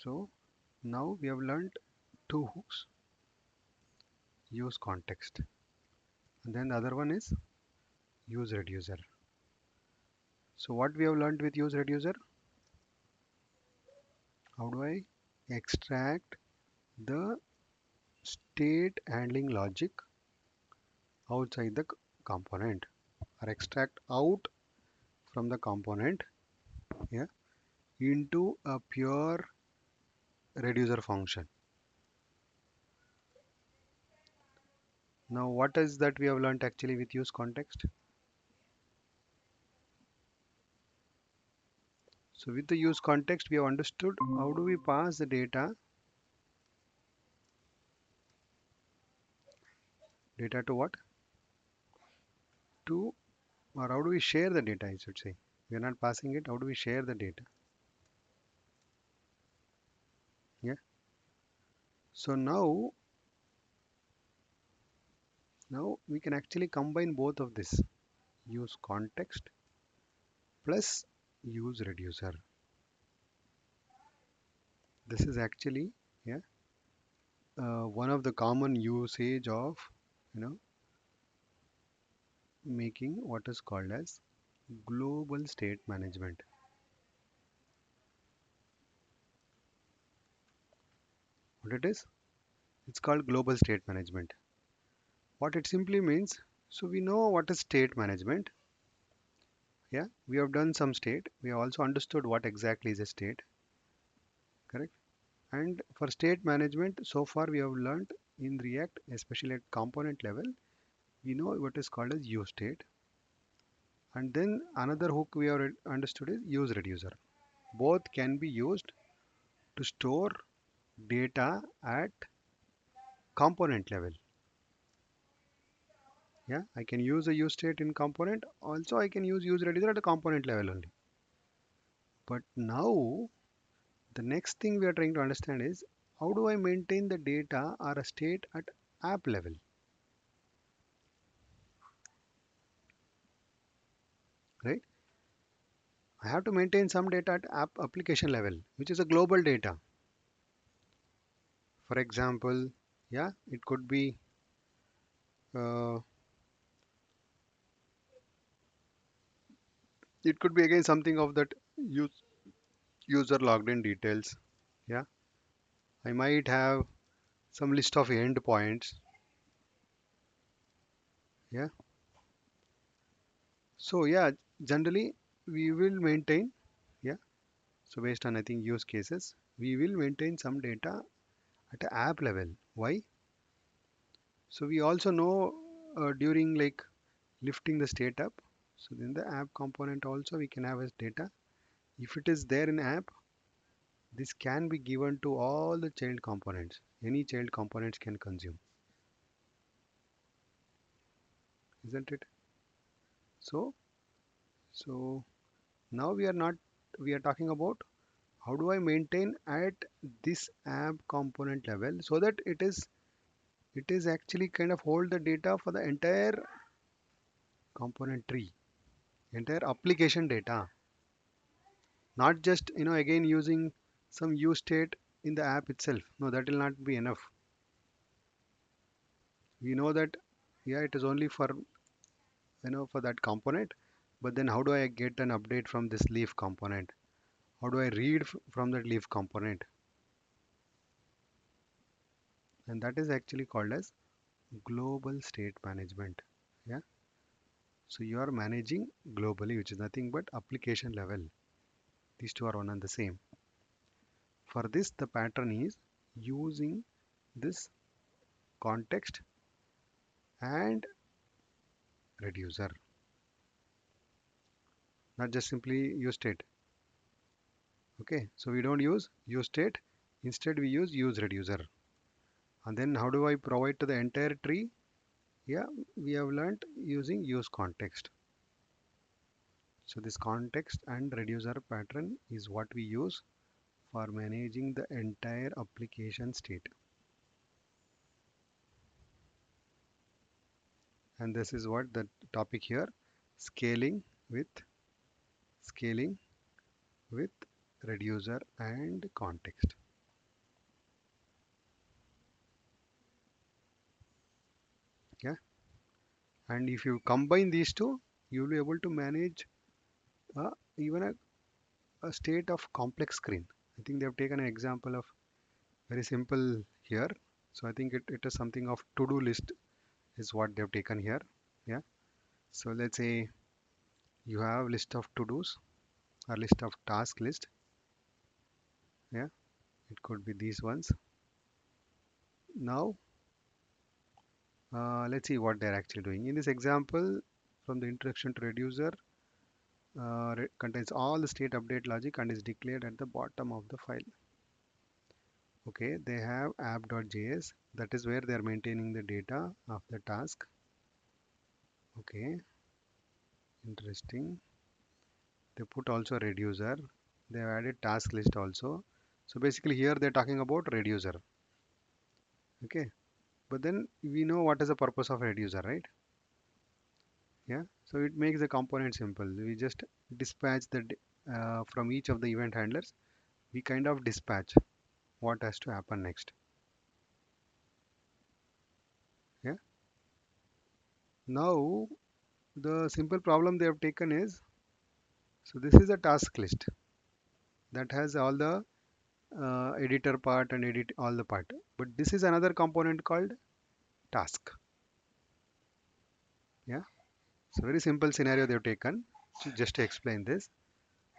So now we have learned two hooks, use context, and then the other one is use reducer. So what we have learned with use reducer, how do I extract the state handling logic outside the component, or extract out from the component, yeah, into a pure reducer function. Now what is that we have learned actually with use context? So with the use context we have understood how do we pass the data to what, to, or how do we share the data, I should say. We are not passing it, how do we share the data? Yeah. So now we can actually combine both of this, use context plus use reducer. This is actually, yeah, one of the common usage of, you know, making what is called as global state management. What it is? It's called global state management. What it simply means, so we know what is state management. Yeah, we have done some state. We have also understood what exactly is a state, correct? And for state management, so far we have learned in React, especially at component level, we know what is called as use state. And then another hook we have understood is use reducer. Both can be used to store data at component level. Yeah, I can use a use state in component. Also, I can use reducer at the component level only. But now the next thing we are trying to understand is how do I maintain the data or a state at app level, right? I have to maintain some data at app application level, which is a global data. For example, yeah, uh, it could be again something of that user logged in details. Yeah, I might have some list of endpoints. Yeah, so yeah, generally we will maintain. Yeah, so based on I think use cases, we will maintain some data at a app level. Why? So we also know during like lifting the state up. So in the app component also we can have as data. If it is there in app, this can be given to all the child components. Any child components can consume, isn't it? So so now we are talking about how do I maintain at this app component level so that it is actually kind of hold the data for the entire component tree, entire application data, not just again using some use state in the app itself. No, that will not be enough. We know that, yeah, it is only for for that component, but then how do I get an update from this leaf component? How do I read from that leaf component? And that is actually called as global state management. Yeah, so you are managing globally, which is nothing but application level. These two are one and the same. For this the pattern is using this context and reducer, not just simply use state. Okay, so we don't use state, instead we use reducer. And then how do I provide to the entire tree? Yeah, we have learned using use context. So this context and reducer pattern is what we use for managing the entire application state. And this is what the topic here, scaling with scaling with reducer and context. And if you combine these two, you will be able to manage even a state of complex screen. I think they have taken an example of very simple here. So I think it is something of to-do list is what they have taken here. Yeah. So let's say you have list of to-dos or list of task list. Yeah. It could be these ones. Now, let's see what they're actually doing. In this example, from the introduction to reducer, contains all the state update logic and is declared at the bottom of the file. Okay, they have app.js. That is where they are maintaining the data of the task. Okay, interesting. They put also reducer. They have added task list also. So basically here they're talking about reducer. Okay, but then we know what is the purpose of reducer, right? Yeah, so it makes the component simple. We just dispatch from each of the event handlers. We kind of dispatch what has to happen next. Yeah. Now the simple problem they have taken is, so this is a task list that has all the editor part and edit all the part. But this is another component called task. Yeah. So very simple scenario they've taken just to explain this.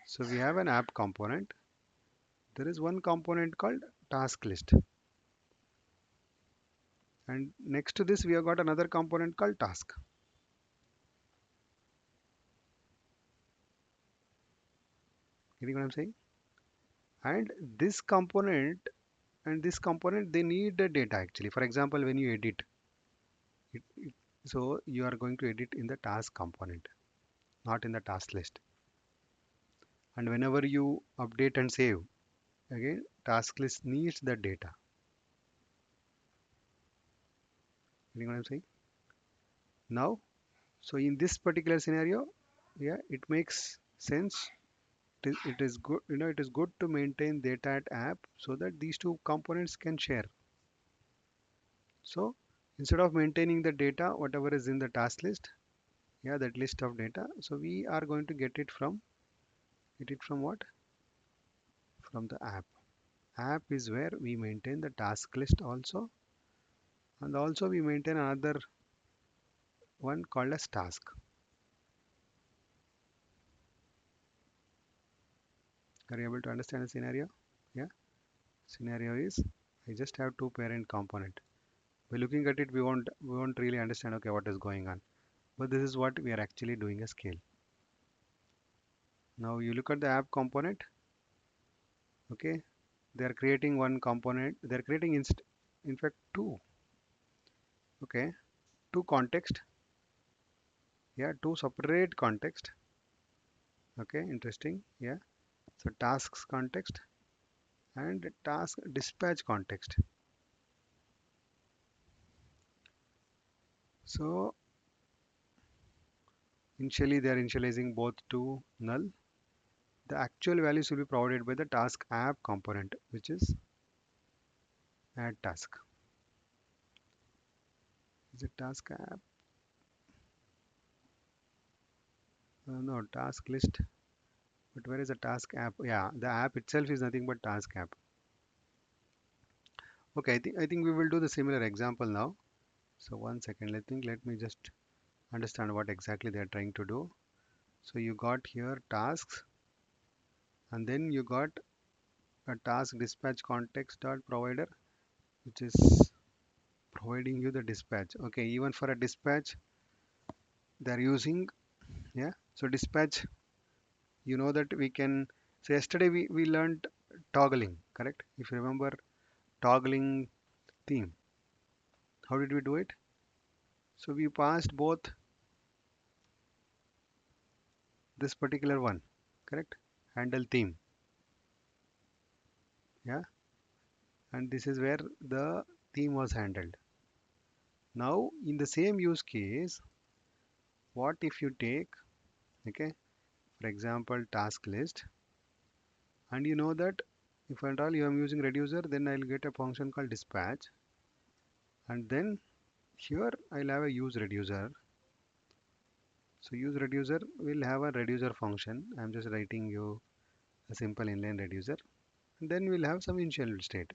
So we have an app component. There is one component called task list. And next to this, we have got another component called task. Getting what I'm saying? And this component they need the data actually. For example, when you edit, so you are going to edit in the task component, not in the task list. And whenever you update and save, again, task list needs the data. Getting what I'm saying? Now, so in this particular scenario, yeah, it makes sense. It is good, it is good to maintain data at app so that these two components can share. So instead of maintaining the data, whatever is in the task list, yeah, that list of data, so we are going to get it from what? From the app. App is where we maintain the task list also, and also we maintain another one called as task. Are you able to understand the scenario? Yeah. Scenario is I just have two parent component. By looking at it, we won't really understand okay what is going on. But this is what we are actually doing a scale. Now you look at the app component. Okay, they are creating one component. They are creating in fact two. Okay, two context. Yeah, two separate context. Okay, interesting. Yeah, so tasks context and task dispatch context. So initially they are initializing both to null. The actual values will be provided by the task app component, which is add task. Is it task app? No, task list. But where is the task app? Yeah, the app itself is nothing but task app. Okay, I think we will do the similar example now. So one second, let me just understand what exactly they are trying to do. So you got here tasks, and then you got a task dispatch context dot provider, which is providing you the dispatch. Okay, even for a dispatch, they are using, yeah. So dispatch, you know that we can. So yesterday we learned toggling, correct? If you remember toggling theme, how did we do it? So we passed both this particular one, correct? Handle theme, yeah, and this is where the theme was handled. Now in the same use case, what if you take, okay, for example, task list, and you know that if at all you am using reducer, then I'll get a function called dispatch, and then here I'll have a use reducer, So useReducer will have a reducer function. I'm just writing you a simple inline reducer. And then we'll have some initial state.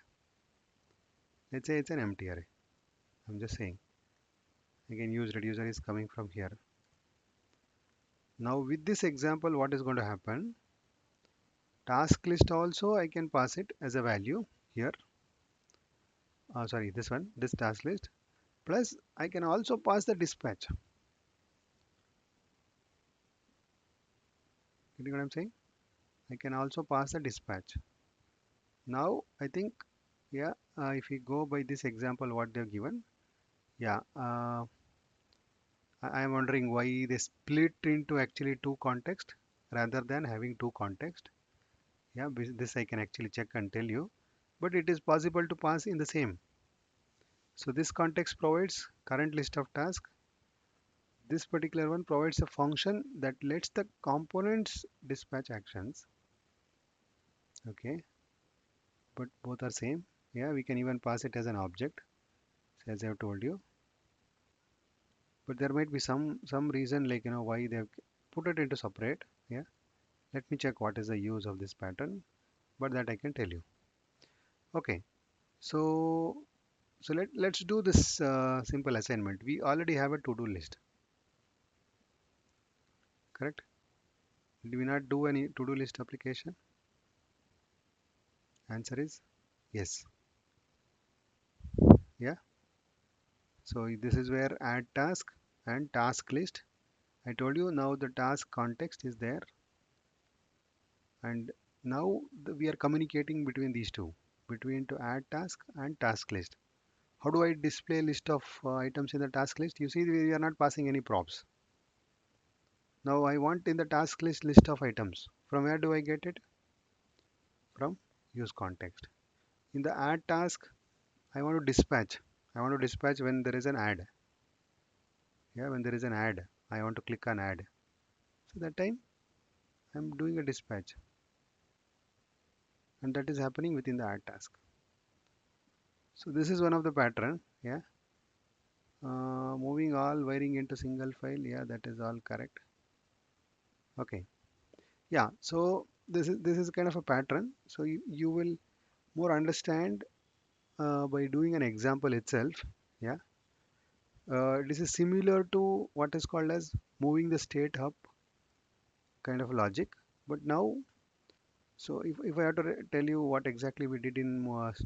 Let's say it's an empty array. I'm just saying. Again, useReducer is coming from here. Now with this example, what is going to happen? Task list also I can pass it as a value here. Sorry, this one, this task list. Plus I can also pass the dispatch. Getting what I'm saying? I can also pass the dispatch. Now I think, yeah, if we go by this example, what they've given, yeah, I am wondering why they split into actually two context rather than having two context. Yeah, this I can actually check and tell you, but it is possible to pass in the same. So this context provides current list of tasks. This particular one provides a function that lets the components dispatch actions. Okay, but both are same. Yeah, we can even pass it as an object, as I have told you. But there might be some reason, like why they have put it into separate. Yeah, let me check what is the use of this pattern, but that I can tell you. Okay, so let's do this simple assignment. We already have a to-do list, correct? Did we not do any to-do list application? Answer is yes. Yeah. So this is where add task and task list. I told you now the task context is there, and now we are communicating between these two, between to add task and task list. How do I display list of items in the task list? You see, we are not passing any props. Now I want in the task list of items. From where do I get it? From use context. In the add task, I want to dispatch. I want to dispatch when there is an add. Yeah, when there is an add, I want to click on add. So that time I'm doing a dispatch, and that is happening within the add task. So this is one of the pattern. Yeah. Moving all wiring into single file. Yeah, that is all correct. Okay. Yeah. So this is kind of a pattern. So you will more understand by doing an example itself. Yeah. This is similar to what is called as moving the state up kind of logic. But now, so if I have to tell you what exactly we did in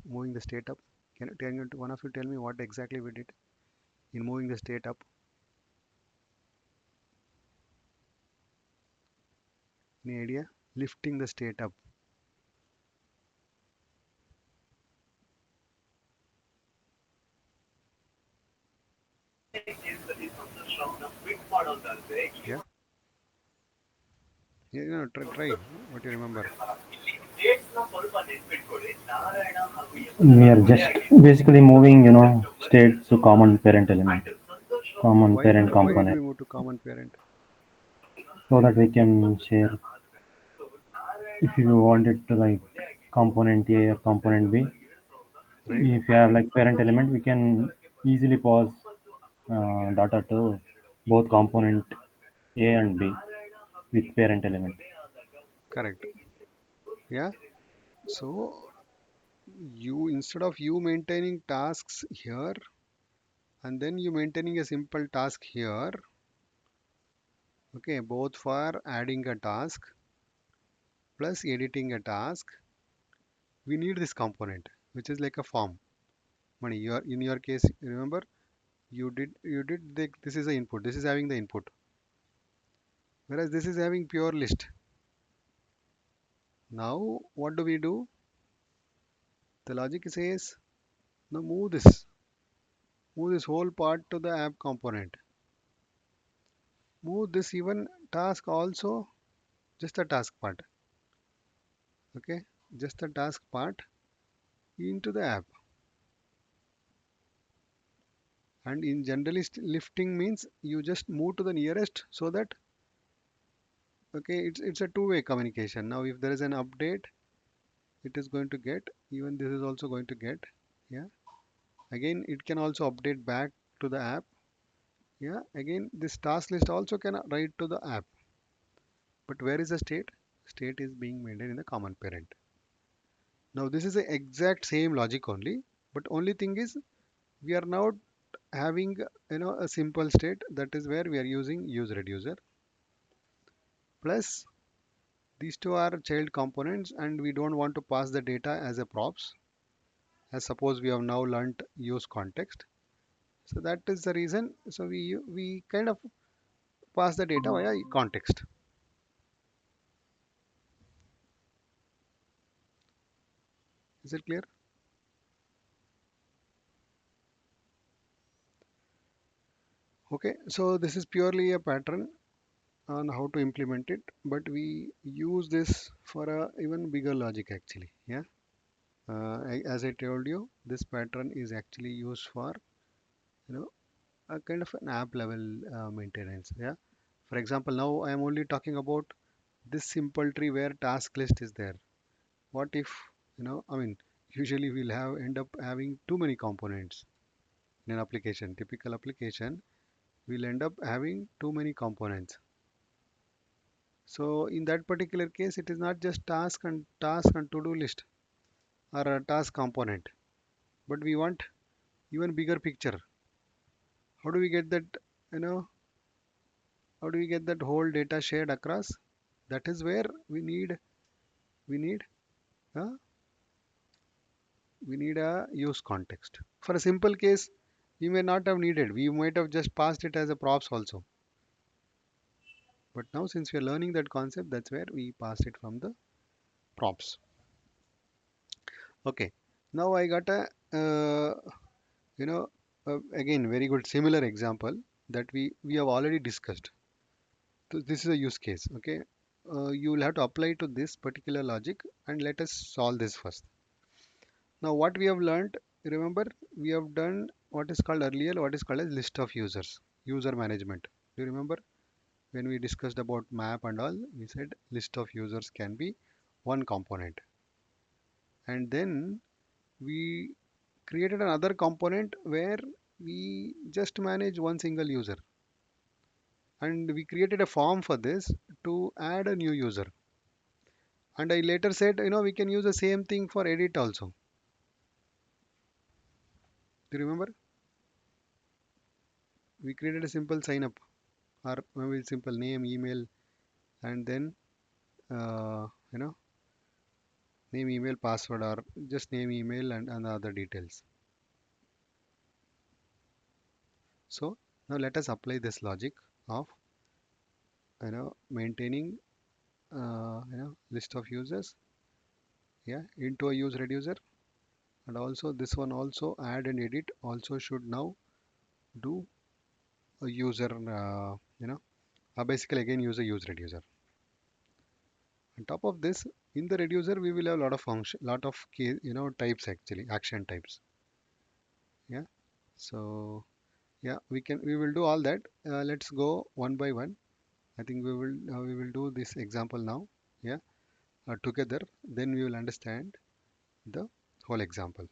moving the state up, can one of you tell me what exactly we did in moving the state up? Any idea? Lifting the state up. Yeah. Yeah, try what you remember. We are just basically moving, state to common parent element, common parent Why did component, we move to common parent? so that we can share. If you wanted to like component A or component B, Right. if you have like parent element, we can easily pass data to both component A and B with parent element. Correct. Yeah. So you, instead of you maintaining tasks here and then you maintaining a simple task here, okay, both for adding a task plus editing a task, we need this component, which is like a form. Money. Your in your case, remember this is the input. This is having the input, whereas this is having pure list. Now what do we do? The logic says now move this whole part to the app component. Move this even task also, just the task part. Okay, just the task part into the app. And in generalist lifting means you just move to the nearest so that, okay, it's a two-way communication. Now if there is an update, it is going to get, even this is also going to get. Yeah, again it can also update back to the app. Yeah, again, this task list also can write to the app. But where is the state? State is being maintained in the common parent. Now this is the exact same logic only, but only thing is we are now having a simple state, that is where we are using useReducer. Plus these two are child components and we don't want to pass the data as a props. As suppose we have now learnt use context. So that is the reason. So we kind of pass the data via context. Is it clear? Okay, so this is purely a pattern on how to implement it, but we use this for a even bigger logic actually. Yeah, as I told you, this pattern is actually used for you know a kind of an app level maintenance. Yeah, for example, now I am only talking about this simple tree where task list is there. What if I mean, usually we'll have end up having too many components in an application. Typical application, we'll end up having too many components. So in that particular case, it is not just task and to-do list or a task component, but we want even bigger picture. How do we get that? You know, how do we get that whole data shared across? That is where we need uh, we need a use context. For a simple case, we may not have needed. We might have just passed it as a props also. But now since we are learning that concept, that's where we passed it from the props. Okay. Now I got a you know again very good similar example that we have already discussed. So this is a use case. Okay. You will have to apply to this particular logic and let us solve this first. Now what we have learned, remember, we have done what is called earlier, what is called as list of users, user management. Do you remember when we discussed about map and all, we said list of users can be one component. And then we created another component where we just manage one single user. And we created a form for this to add a new user. And I later said, we can use the same thing for edit also. Do you remember? We created a simple sign up or maybe simple name, email, and then uh, you know name, email, password, or just name, email, and other details. So now let us apply this logic of maintaining list of users, yeah, into a use reducer. And also this one also add and edit also should now do a user basically again use a use reducer. On top of this, in the reducer we will have a lot of function, lot of key, types, actually action types. Yeah, so yeah, we will do all that. Let's go one by one. I think we will do this example now. Yeah, together, then we will understand the whole example.